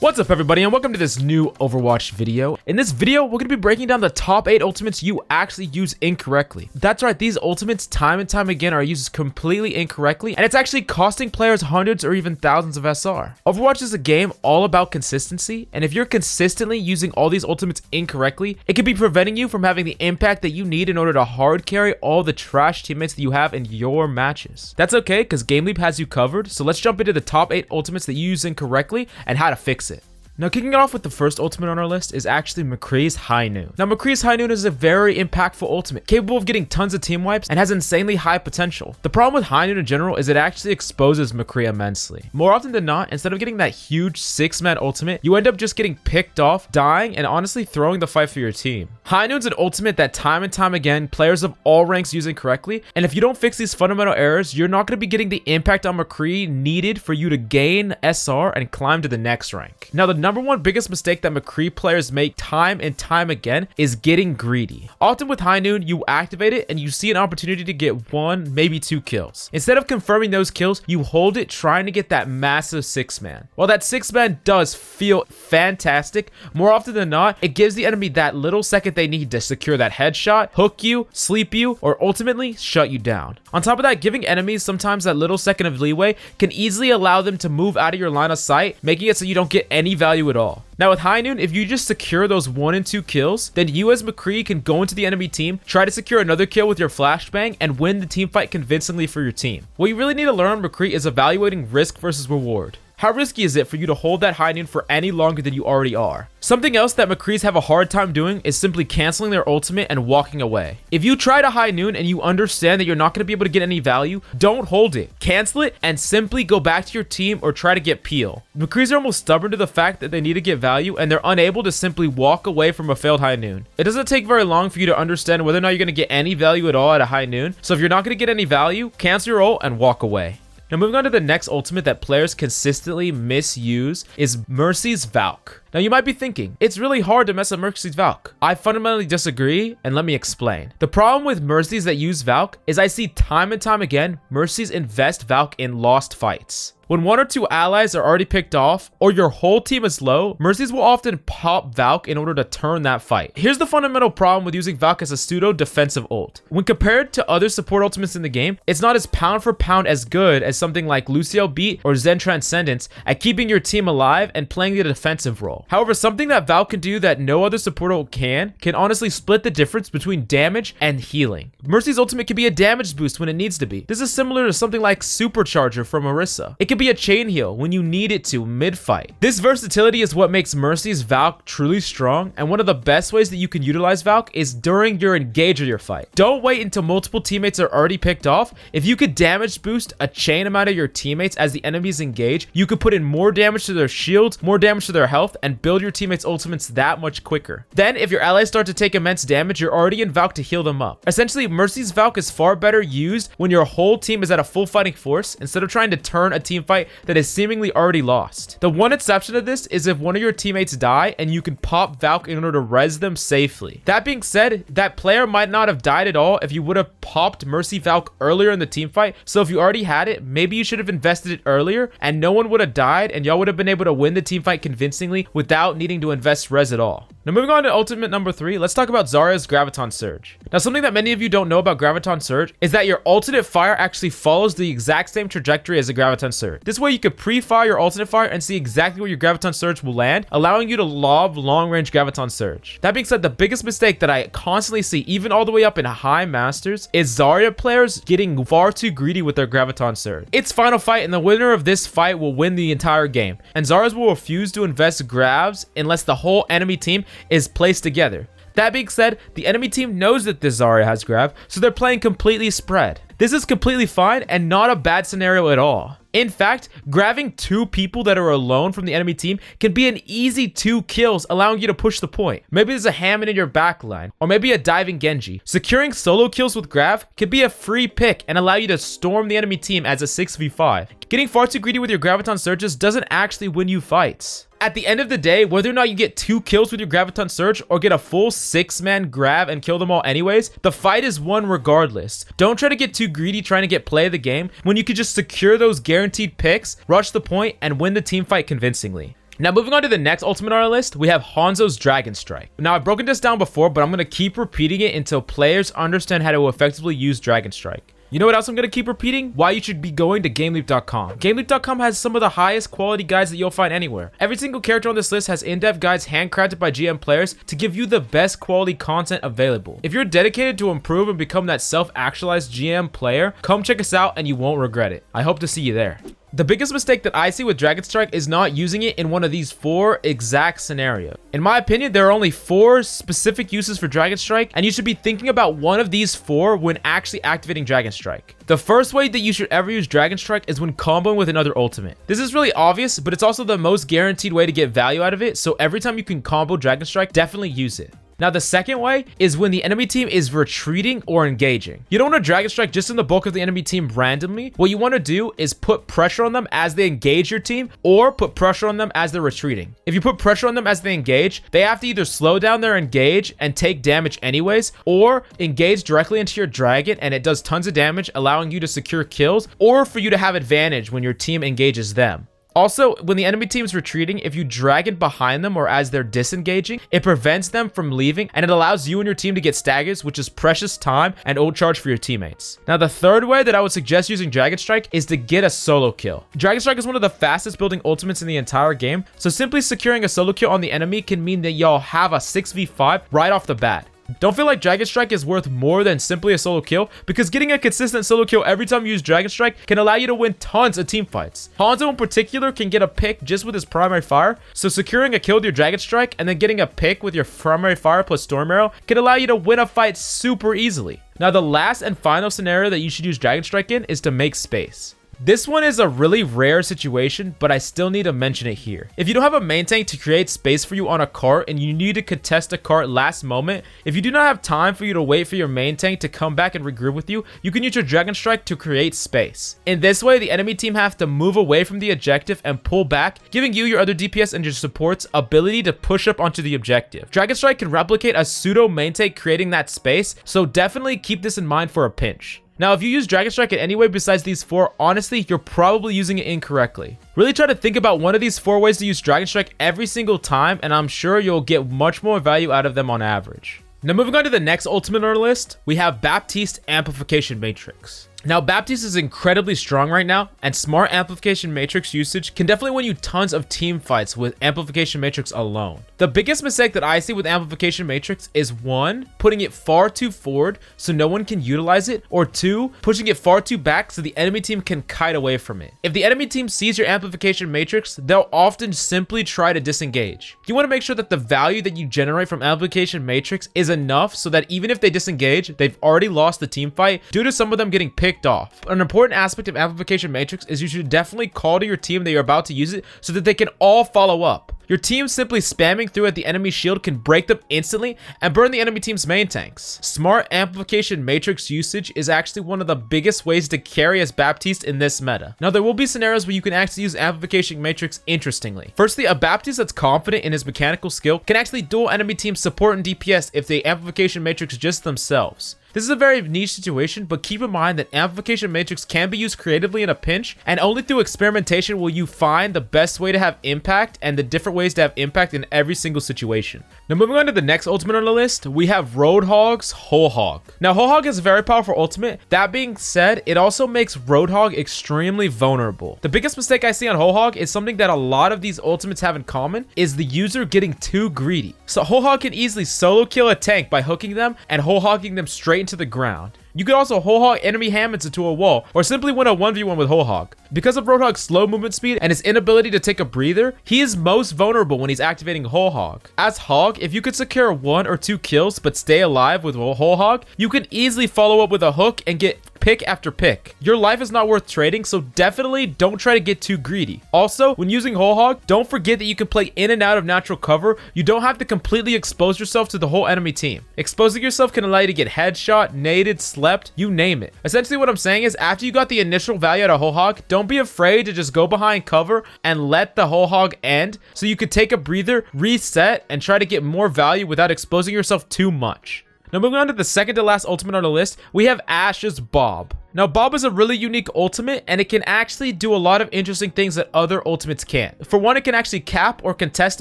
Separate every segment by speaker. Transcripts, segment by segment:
Speaker 1: What's up everybody and welcome to this new Overwatch video. In this video, we're going to be breaking down the top 8 ultimates you actually use incorrectly. That's right, these ultimates time and time again are used completely incorrectly and it's actually costing players hundreds or even thousands of SR. Overwatch is a game all about consistency, and if you're consistently using all these ultimates incorrectly, it could be preventing you from having the impact that you need in order to hard carry all the trash teammates that you have in your matches. That's okay because GameLeap has you covered, so let's jump into the top 8 ultimates that you use incorrectly and how to fix it. Now, kicking it off with the first ultimate on our list is actually McCree's High Noon. Now, McCree's High Noon is a very impactful ultimate, capable of getting tons of team wipes and has insanely high potential. The problem with High Noon in general is it actually exposes McCree immensely. More often than not, instead of getting that huge 6-man ultimate, you end up just getting picked off, dying, and honestly throwing the fight for your team. High Noon's an ultimate that time and time again, players of all ranks use incorrectly, and if you don't fix these fundamental errors, you're not going to be getting the impact on McCree needed for you to gain SR and climb to the next rank. Now, the number one biggest mistake that McCree players make time and time again is getting greedy. Often with High Noon, you activate it and you see an opportunity to get 1, maybe 2 kills. Instead of confirming those kills, you hold it trying to get that massive 6-man. While that 6-man does feel fantastic, more often than not, it gives the enemy that little second they need to secure that headshot, hook you, sleep you, or ultimately shut you down. On top of that, giving enemies sometimes that little second of leeway can easily allow them to move out of your line of sight, making it so you don't get any value at all. Now with High Noon, if you just secure those 1 and 2 kills, then you as McCree can go into the enemy team, try to secure another kill with your flashbang, and win the team fight convincingly for your team. What you really need to learn on McCree is evaluating risk versus reward. How risky is it for you to hold that High Noon for any longer than you already are? Something else that McCrees have a hard time doing is simply canceling their ultimate and walking away. If you try to High Noon and you understand that you're not going to be able to get any value, don't hold it. Cancel it and simply go back to your team or try to get peel. McCrees are almost stubborn to the fact that they need to get value and they're unable to simply walk away from a failed High Noon. It doesn't take very long for you to understand whether or not you're going to get any value at all at a High Noon. So if you're not going to get any value, cancel your ult and walk away. Now moving on to the next ultimate that players consistently misuse is Mercy's Valk. Now you might be thinking, it's really hard to mess up Mercy's Valk. I fundamentally disagree, and let me explain. The problem with Mercy's that use Valk is I see time and time again, Mercy's invest Valk in lost fights. When 1 or 2 allies are already picked off, or your whole team is low, Mercy's will often pop Valk in order to turn that fight. Here's the fundamental problem with using Valk as a pseudo defensive ult. When compared to other support ultimates in the game, it's not as pound for pound as good as something like Lucio Beat or Zen Transcendence at keeping your team alive and playing the defensive role. However, something that Valk can do that no other support ult can honestly split the difference between damage and healing. Mercy's ultimate can be a damage boost when it needs to be. This is similar to something like Supercharger from Orisa. It can be a chain heal when you need it to mid-fight. This versatility is what makes Mercy's Valk truly strong, and one of the best ways that you can utilize Valk is during your engage or your fight. Don't wait until multiple teammates are already picked off. If you could damage boost a chain amount of your teammates as the enemies engage, you could put in more damage to their shields, more damage to their health, and build your teammates' ultimates that much quicker. Then, if your allies start to take immense damage, you're already in Valk to heal them up. Essentially, Mercy's Valk is far better used when your whole team is at a full fighting force instead of trying to turn a team fight that is seemingly already lost. The one exception to this is if one of your teammates die and you can pop Valk in order to res them safely. That being said, that player might not have died at all if you would have popped Mercy Valk earlier in the team fight, so if you already had it, maybe you should have invested it earlier and no one would have died and y'all would have been able to win the team fight convincingly without needing to invest res at all. Now moving on to ultimate number 3, let's talk about Zarya's Graviton Surge. Now something that many of you don't know about Graviton Surge is that your alternate fire actually follows the exact same trajectory as a Graviton Surge. This way you could pre-fire your alternate fire and see exactly where your Graviton Surge will land, allowing you to lob long-range Graviton Surge. That being said, the biggest mistake that I constantly see, even all the way up in high masters, is Zarya players getting far too greedy with their Graviton Surge. It's final fight and the winner of this fight will win the entire game, and Zaryas will refuse to invest grabs unless the whole enemy team is placed together. That being said, the enemy team knows that this Zarya has grab, so they're playing completely spread. This is completely fine and not a bad scenario at all. In fact, grabbing 2 people that are alone from the enemy team can be an easy 2 kills, allowing you to push the point. Maybe there's a Hammond in your backline, or maybe a diving Genji. Securing solo kills with Grav could be a free pick and allow you to storm the enemy team as a 6v5. Getting far too greedy with your Graviton Surges doesn't actually win you fights. At the end of the day, whether or not you get 2 kills with your Graviton Surge or get a full 6-man grab and kill them all anyways, the fight is won regardless. Don't try to get too greedy trying to get play of the game when you could just secure those guaranteed picks, rush the point, and win the team fight convincingly. Now, moving on to the next ultimate on our list, we have Hanzo's Dragon Strike. Now, I've broken this down before, but I'm going to keep repeating it until players understand how to effectively use Dragon Strike. You know what else I'm going to keep repeating? Why you should be going to GameLeap.com. GameLeap.com has some of the highest quality guides that you'll find anywhere. Every single character on this list has in-depth guides handcrafted by GM players to give you the best quality content available. If you're dedicated to improve and become that self-actualized GM player, come check us out and you won't regret it. I hope to see you there. The biggest mistake that I see with Dragon Strike is not using it in one of these 4 exact scenarios. In my opinion, there are only 4 specific uses for Dragon Strike, and you should be thinking about one of these 4 when actually activating Dragon Strike. The first way that you should ever use Dragon Strike is when comboing with another ultimate. This is really obvious, but it's also the most guaranteed way to get value out of it, so every time you can combo Dragon Strike, definitely use it. Now, the second way is when the enemy team is retreating or engaging. You don't want to Dragon Strike just in the bulk of the enemy team randomly. What you want to do is put pressure on them as they engage your team, or put pressure on them as they're retreating. If you put pressure on them as they engage, they have to either slow down their engage and take damage anyways, or engage directly into your dragon and it does tons of damage, allowing you to secure kills, or for you to have advantage when your team engages them. Also, when the enemy team is retreating, if you dragon behind them or as they're disengaging, it prevents them from leaving and it allows you and your team to get staggers, which is precious time and ult charge for your teammates. Now, the third way that I would suggest using Dragon Strike is to get a solo kill. Dragon Strike is one of the fastest building ultimates in the entire game, so simply securing a solo kill on the enemy can mean that y'all have a 6v5 right off the bat. Don't feel like Dragon Strike is worth more than simply a solo kill, because getting a consistent solo kill every time you use Dragon Strike can allow you to win tons of team fights. Hanzo in particular can get a pick just with his primary fire, so securing a kill with your Dragon Strike and then getting a pick with your primary fire plus Storm Arrow can allow you to win a fight super easily. Now, the last and final scenario that you should use Dragon Strike in is to make space. This one is a really rare situation, but I still need to mention it here. If you don't have a main tank to create space for you on a cart and you need to contest a cart last moment, if you do not have time for you to wait for your main tank to come back and regroup with you, you can use your Dragon Strike to create space. In this way, the enemy team have to move away from the objective and pull back, giving you, your other DPS, and your supports ability to push up onto the objective. Dragon Strike can replicate a pseudo main tank creating that space, so definitely keep this in mind for a pinch. Now, if you use Dragon Strike in any way besides these 4, honestly, you're probably using it incorrectly. Really try to think about one of these 4 ways to use Dragon Strike every single time, and I'm sure you'll get much more value out of them on average. Now, moving on to the next ultimate on our list, we have Baptiste Amplification Matrix. Now, Baptiste is incredibly strong right now, and smart Amplification Matrix usage can definitely win you tons of team fights with Amplification Matrix alone. The biggest mistake that I see with Amplification Matrix is 1, putting it far too forward so no one can utilize it, or 2, pushing it far too back so the enemy team can kite away from it. If the enemy team sees your Amplification Matrix, they'll often simply try to disengage. You want to make sure that the value that you generate from Amplification Matrix is enough so that even if they disengage, they've already lost the team fight due to some of them getting picked off. An important aspect of Amplification Matrix is you should definitely call to your team that you're about to use it so that they can all follow up. Your team simply spamming through at the enemy shield can break them instantly and burn the enemy team's main tanks. Smart Amplification Matrix usage is actually one of the biggest ways to carry as Baptiste in this meta. Now, there will be scenarios where you can actually use Amplification Matrix interestingly. Firstly, a Baptiste that's confident in his mechanical skill can actually duel enemy team support and DPS if they Amplification Matrix just themselves. This is a very niche situation, but keep in mind that Amplification Matrix can be used creatively in a pinch, and only through experimentation will you find the best way to have impact and the different ways to have impact in every single situation. Now, moving on to the next ultimate on the list, we have Roadhog's Whole Hog. Now, Whole Hog is a very powerful ultimate. That being said, it also makes Roadhog extremely vulnerable. The biggest mistake I see on Whole Hog is something that a lot of these ultimates have in common, is the user getting too greedy. So Whole Hog can easily solo kill a tank by hooking them and whole hogging them straight into the ground. You could also whole hog enemy Hammonds into a wall, or simply win a 1v1 with Whole Hog. Because of Roadhog's slow movement speed and his inability to take a breather, he is most vulnerable when he's activating Whole Hog. As Hog, if you could secure 1 or 2 kills but stay alive with Whole Hog, you can easily follow up with a hook and get pick after pick. Your life is not worth trading, so definitely don't try to get too greedy. Also, when using Whole Hog, don't forget that you can play in and out of natural cover. You don't have to completely expose yourself to the whole enemy team. Exposing yourself can allow you to get headshot, naded, slept, you name it. Essentially what I'm saying is, after you got the initial value out of Whole Hog, don't be afraid to just go behind cover and let the Whole Hog end so you could take a breather, reset, and try to get more value without exposing yourself too much. Now moving on to the second to last ultimate on the list, we have Ashe's Bob. Now Bob is a really unique ultimate and it can actually do a lot of interesting things that other ultimates can't. For one, it can actually cap or contest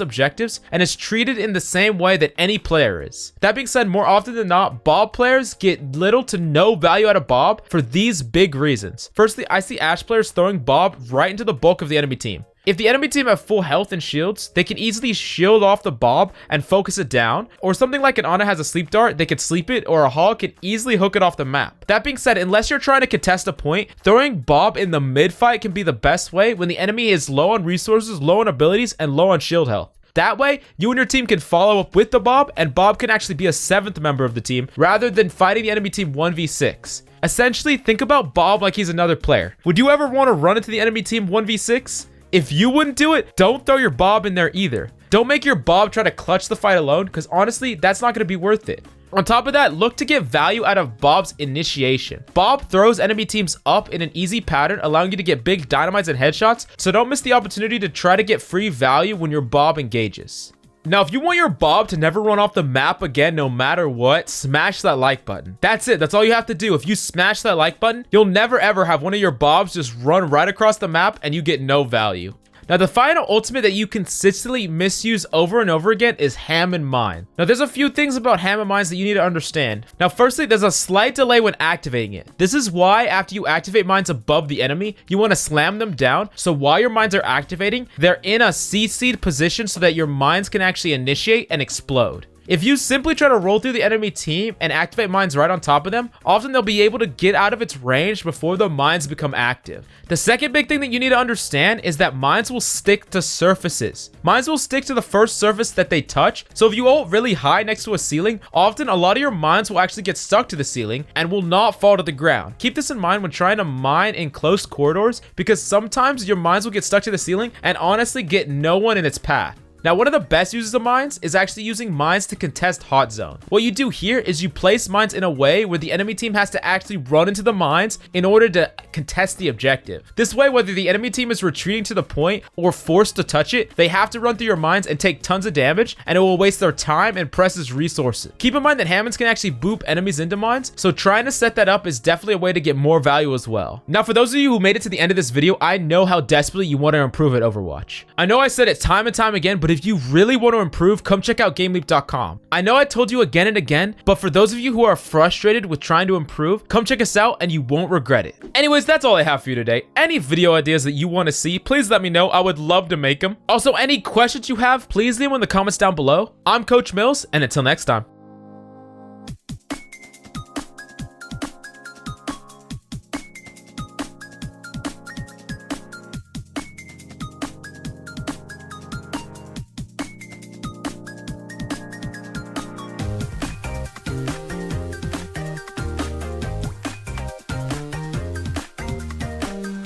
Speaker 1: objectives and is treated in the same way that any player is. That being said, more often than not, Bob players get little to no value out of Bob for these big reasons. Firstly, I see Ashe players throwing Bob right into the bulk of the enemy team. If the enemy team have full health and shields, they can easily shield off the Bob and focus it down, or something like an Ana has a sleep dart, they could sleep it, or a Hog can easily hook it off the map. That being said, unless you're trying to contest a point, throwing Bob in the mid fight can be the best way when the enemy is low on resources, low on abilities, and low on shield health. That way, you and your team can follow up with the Bob, and Bob can actually be a 7th member of the team, rather than fighting the enemy team 1v6. Essentially, think about Bob like he's another player. Would you ever want to run into the enemy team 1v6? If you wouldn't do it, don't throw your Bob in there either. Don't make your Bob try to clutch the fight alone, because honestly, that's not going to be worth it. On top of that, look to get value out of Bob's initiation. Bob throws enemy teams up in an easy pattern, allowing you to get big dynamites and headshots, so don't miss the opportunity to try to get free value when your Bob engages. Now, if you want your Bob to never run off the map again, no matter what, smash that like button. That's it. That's all you have to do. If you smash that like button, you'll never ever have one of your Bobs just run right across the map and you get no value. Now, the final ultimate that you consistently misuse over and over again is Ham and Mine. Now, there's a few things about Ham and Mines that you need to understand. Now, firstly, there's a slight delay when activating it. This is why after you activate mines above the enemy, you want to slam them down. So while your mines are activating, they're in a CC'd position so that your mines can actually initiate and explode. If you simply try to roll through the enemy team and activate mines right on top of them, often they'll be able to get out of its range before the mines become active. The second big thing that you need to understand is that mines will stick to surfaces. Mines will stick to the first surface that they touch, so if you ult really high next to a ceiling, often a lot of your mines will actually get stuck to the ceiling and will not fall to the ground. Keep this in mind when trying to mine in close corridors, because sometimes your mines will get stuck to the ceiling and honestly get no one in its path. Now, one of the best uses of mines is actually using mines to contest hot zone. What you do here is you place mines in a way where the enemy team has to actually run into the mines in order to contest the objective. This way, whether the enemy team is retreating to the point or forced to touch it, they have to run through your mines and take tons of damage, and it will waste their time and precious resources. Keep in mind that Hammonds can actually boop enemies into mines, so trying to set that up is definitely a way to get more value as well. Now, for those of you who made it to the end of this video, I know how desperately you want to improve at Overwatch. I know I said it time and time again, but if you really want to improve, come check out GameLeap.com. I know I told you again and again, but for those of you who are frustrated with trying to improve, come check us out and you won't regret it. Anyways, that's all I have for you today. Any video ideas that you want to see, please let me know. I would love to make them. Also, any questions you have, please leave them in the comments down below. I'm Coach Mills, and until next time.